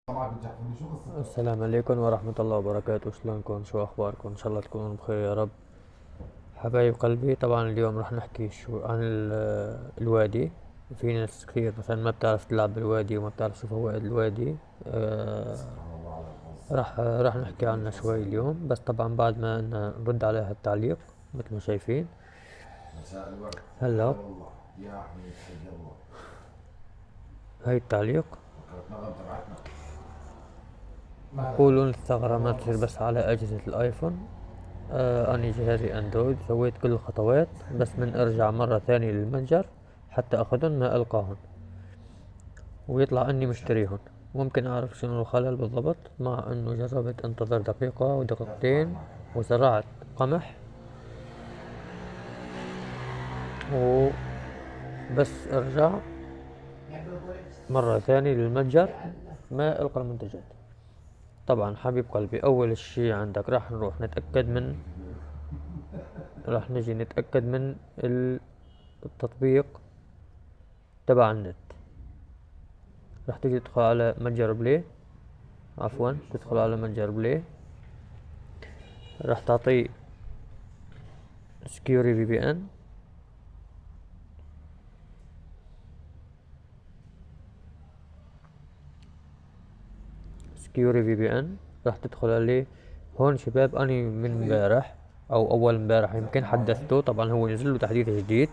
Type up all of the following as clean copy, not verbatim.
معك بتحكي شو قصتك؟ السلام عليكم ورحمة الله وبركاته. شلونكم؟ شو أخباركم؟ إن شاء الله تكونوا بخير يا رب. حبايب قلبي، طبعا اليوم راح نحكي شو عن الوادي. في ناس كثير مثلا ما بتعرف تلعب بالوادي وما بتعرف شو فوائد الوادي. سبحان الله على الحظ. راح نحكي عنها شوي اليوم، بس طبعا بعد ما نرد عليها التعليق مثل ما شايفين. مساء الورد، هلا، هلا والله يا حبيب حي الله. هاي التعليق. فكرت نغم تبعتنا. مالك؟ يقولون الثغرة ما والله تصير مقصر. بس على أجهزة الآيفون. أني جهازي أندرويد، سويت كل الخطوات، بس من أرجع مرة ثانية للمتجر حتى أخذن ما ألقاهن ويطلع أني مشتريهن. ممكن أعرف شنو الخلل بالضبط؟ مع أنه جربت أنتظر دقيقة لا تتعب ودقيقتين معك الحال. وزرعت قمح وبس أرجع مرة ثانية للمتجر ما ألقى المنتجات. طبعا حبيب قلبي، أول شي عندك راح نجي نتأكد من التطبيق تبع النت. راح تيجي تدخل على متجر بلاي، عفوا تدخل على متجر بلاي. راح تعطيه سكيوري في بي ان. سكيوري في بي ان راح تدخل عليه. هون شباب اني من امبارح او اول امبارح يمكن حدثته، طبعا هو نزل له تحديث جديد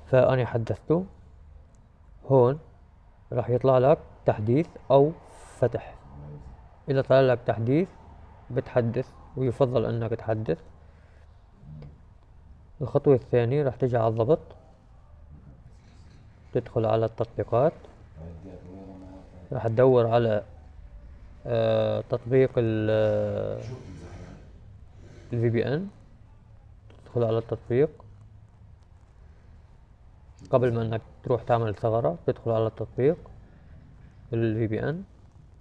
فاني حدثته. هون راح يطلع لك تحديث او فتح. اذا طلع لك تحديث بتحدث، ويفضل انك تحدث. الخطوة الثانية راح تجي على الضبط، تدخل على التطبيقات. راح تدور على تطبيق شو بتمزح يعني؟ الفي بي ان. تدخل على التطبيق شو قبل ما بتمزح؟ انك تروح تعمل ثغرة. تدخل على التطبيق الفي بي ان.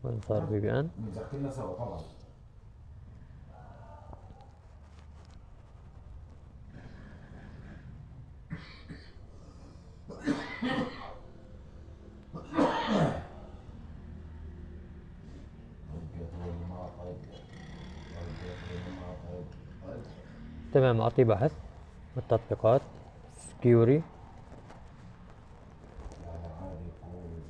وين صار في بي ان؟ بنمزح كلنا سوا طبعا. طيب هو اللي معه طيب. طيب هو اللي معه طيب. طيب. تمام، اعطيه بحث بالتطبيقات سكيوري. لا لا عادي يقول.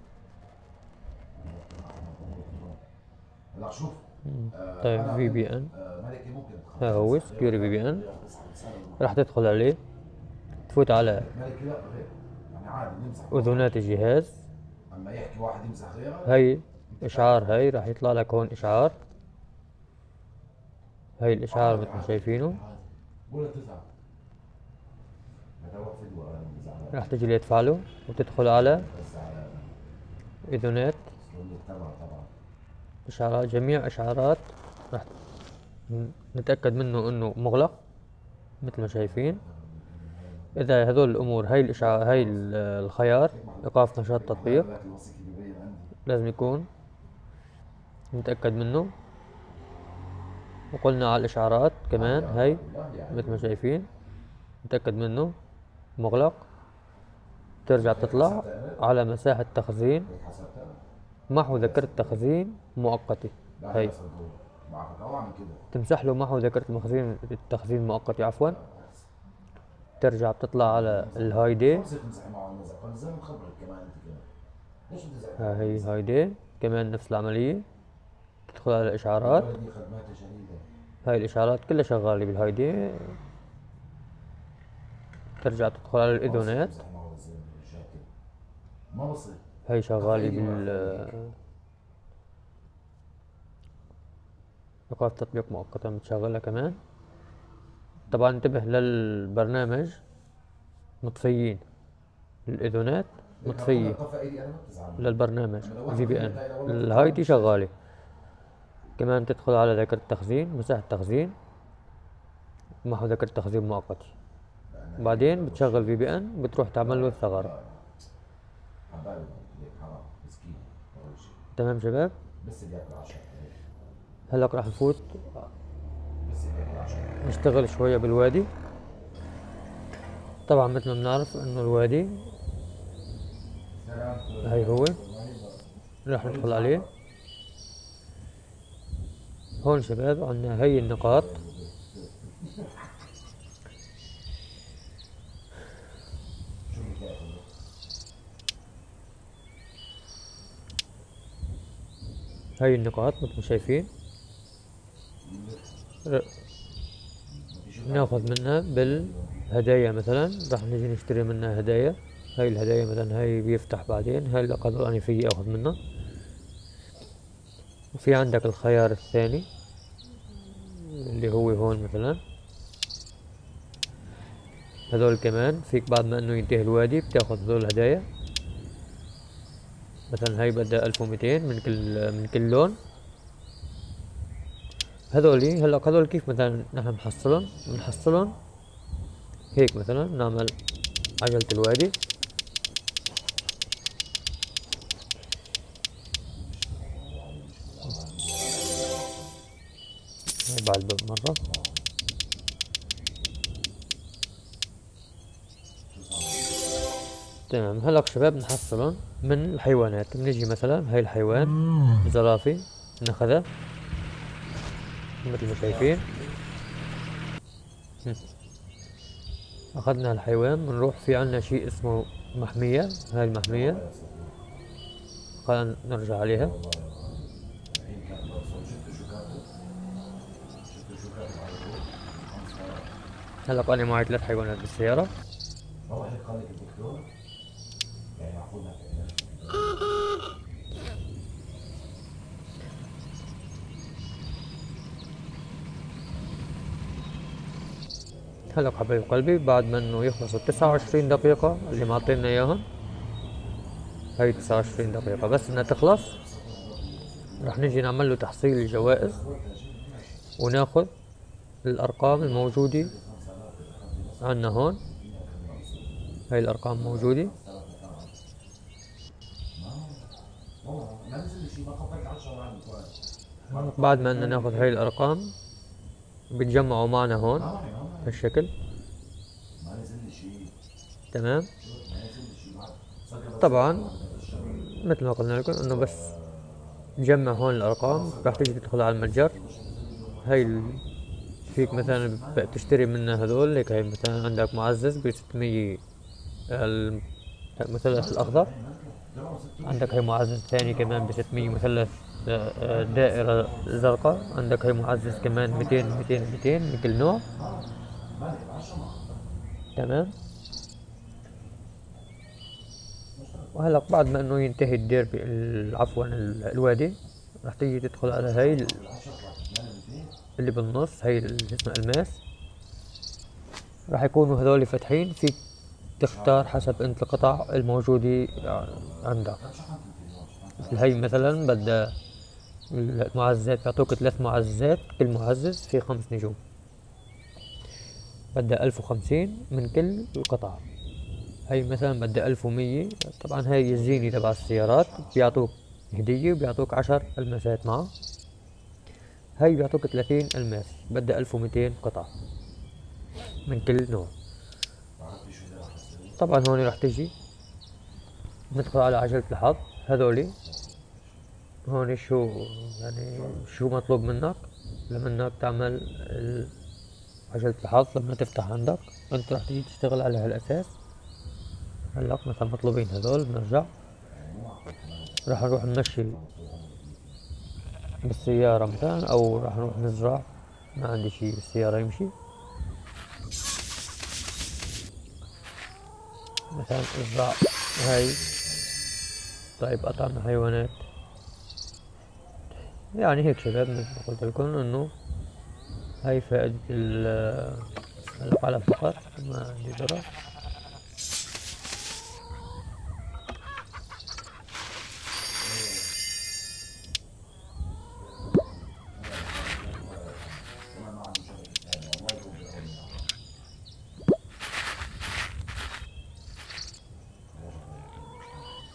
لا شوف. طيب انا في بنت بي ان، ملكي ممكن ها تخليها هو تمزح غير سكيوري في بي ان. غير تسحب لسانه راح بالمحيط. تدخل عليه، تفوت على عندك ملكي لا غير. يعني عادي نمزح مع بعض. اذونات الجهاز. اما يحكي واحد يمزح غيره. هاي انت اشعار، كافر. هاي راح يطلع لك هون اشعار. هاي الاشعار عادي مثل ما عادي شايفينه. عادي ولا تزعل. بدور فيديو انا ما راح بزعلش. تجي ليتفعله وتدخل على بس على اذونات اسلوب التبع طبعا. اشعارات، جميع اشعارات. راح نتأكد منه انه مغلق مثل ما شايفين. اذا هذول الامور، هاي الاشعار، هاي الخيار ايقاف نشاط محلات تطبيق، لك الوصيكي ببين عندي. لازم يكون نتأكد منه. وقلنا على الاشعارات عادي كمان، عادي هاي والله عادي مثل ما والله. شايفين نتأكد منه مغلق. ترجع هيك تطلع حسبتها انا. على مساحة تخزين، هيك حسبتها انا. محو هي ذاكرة صندوق. تخزين مؤقتة. لا هاي هي صندوق. بعرفك او اعمل كده. تمسح له محو ذاكرة التخزين المؤقتة، عفوا. لا بالعكس. ترجع بتطلع عادي على نمزح مع بعض. الهايدي. شو بصير تمزح معه المزح؟ طيب زي ما مخبرك كمان انت كمان. ليش بتزعل ها على هي المزح؟ الهايدي كمان نفس العملية. تدخل على يا الإشعارات. ولدي خدماتي شديدة. هاي الإشعارات كلها شغالة بالهايدي. ترجع تدخل على ما بصير الإذونات. تمزح معه الزلمة شاكل. ما بصير. هاي شغالة خليني ورا خليك. إيقاف تطبيق مؤقتا بتشغلها كمان. طبعا انتبه للبرنامج مطفيين، الإذونات لك لو كنا مطفية بطفي ايدي انا ما بتزعل مني. للبرنامج لما لو في واحد بي بخير ان. هاي لو والله بتطلع الهايدي بالشاشة. شغالة. كمان تدخل على ذاكرة التخزين، مساحة تخزين، محو ذاكرة تخزين مؤقت. لأن هيك بعدين لو بتشغل الشيء. في بي ان، بتروح لا تعمل له لا الثغرة. لا. حبايبي هيك حرام مسكين. أول شيء. تمام شباب. بس اللي ياكل عشاء هيك. هلا راح نفوت بس اللي ياكل عشاء. نشتغل شوية بالوادي. طبعا مثل ما بنعرف انه الوادي سلام هاي هو. راح ندخل عليه. هون شباب عندنا هي النقاط، هاي النقاط مثل ما شايفين ناخذ منها بالهدايا. مثلا راح نجي نشتري منها هدايا. هاي الهدايا مثلا هاي بيفتح بعدين، هاي الأقل أنا فيي أخذ منها. وفي عندك الخيار الثاني اللي هو هون مثلا، هذول كمان فيك بعد ما انه ينتهي الوادي بتاخذ هذول الهدايا. مثلا هاي بدها 1200 من كل لون. هذولي هلا هذول كيف مثلا نحن بنحصلهم هيك. مثلا نعمل عجلة الوادي، هاي بعد مرة. تمام. هلا شباب نحصلهم من الحيوانات. بنجي مثلا هاي الحيوان زرافي ناخذها مثل ما شايفين. اخذنا الحيوان بنروح في عنا شيء اسمه محمية. هاي المحمية خلينا نرجع عليها. هلا انا معي 3 حيوانات بالسيارة. هو هيك قال لك الدكتور يعني معقول ما تعملش. هلا حبايب قلبي بعد ما انه يخلصوا 29 دقيقة اللي معطينا اياهم، هاي 29 دقيقة بس انها تخلص رح نجي نعمل له تحصيل الجوائز وناخذ الارقام الموجودة عنا هون. هاي الارقام موجودة. بعد ما اننا ناخذ هاي الارقام بتجمعوا معنا هون بهالشكل. تمام. طبعا مثل ما قلنا لكم انه بس تجمع هون الارقام راح تيجي تدخل على المتجر. هاي فيك مثلا تشتري منها هذول هيك. هاي مثلا عندك معزز ب 600 المثلث الاخضر. عندك هاي معزز ثاني كمان ب 600 مثلث دائرة زرقاء. عندك هاي معزز كمان 200 200 200 من كل نوع. تمام. وهلا بعد ما انه ينتهي الديربي عفوا الوادي راح تيجي تدخل على هاي اللي بالنص، هاي اللي اسمها الماس. راح يكونوا هذول فاتحين. فيك تختار حسب انت القطع الموجودة عندك. مثل هاي مثلا بدها المعززات بيعطوك 3 معززات، كل معزز فيه 5 نجوم. بدها 1050 من كل القطع. هاي مثلا بدها 1100. طبعا هاي الزينة تبع السيارات بيعطوك هدية وبيعطوك 10 الماسات معه. هاي بيعطوك 30 الماس بدها 1200 قطعة من كل نوع. طبعا هون راح تجي ندخل على عجلة الحظ. هذولي هون شو يعني شو مطلوب منك؟ منك تعمل عجلة الحظ. لما تفتح عندك انت راح تيجي تشتغل على هالاساس. هلا مثلا مطلوبين هذول بنرجع راح نروح نمشي بالسيارة مثلا، او راح نروح نزرع. ما عندي شي بالسيارة يمشي. مثلا ازرع هاي. طيب اطعمة حيوانات يعني هيك شباب. مثل ما قلت لكم انه هاي فائدة القلم فقط، ما عندي ضرر.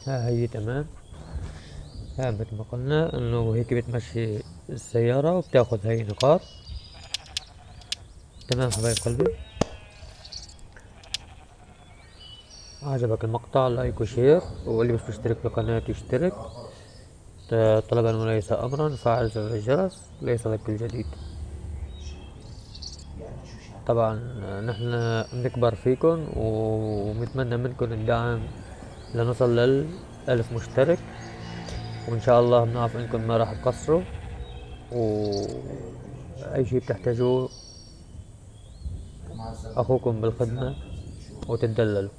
ها هي تمام. ها مثل ما قلنا انه هيك بتمشي السيارة وبتاخذ هاي نقاط. تمام حبايب قلبي. عجبك المقطع لايك وشير، واللي مش مشترك بالقناة يشترك. طلبا وليس أمرا، فعل زر الجرس ليصلك الجديد. طبعا نحن بنكبر فيكن وبنتمنى منكن الدعم لنصل لل1000 مشترك، وإن شاء الله بنعرف إنكم ما راح تقصروا، وأي شي بتحتاجوه مع السلامة. أخوكم بالخدمة، وتدللوا.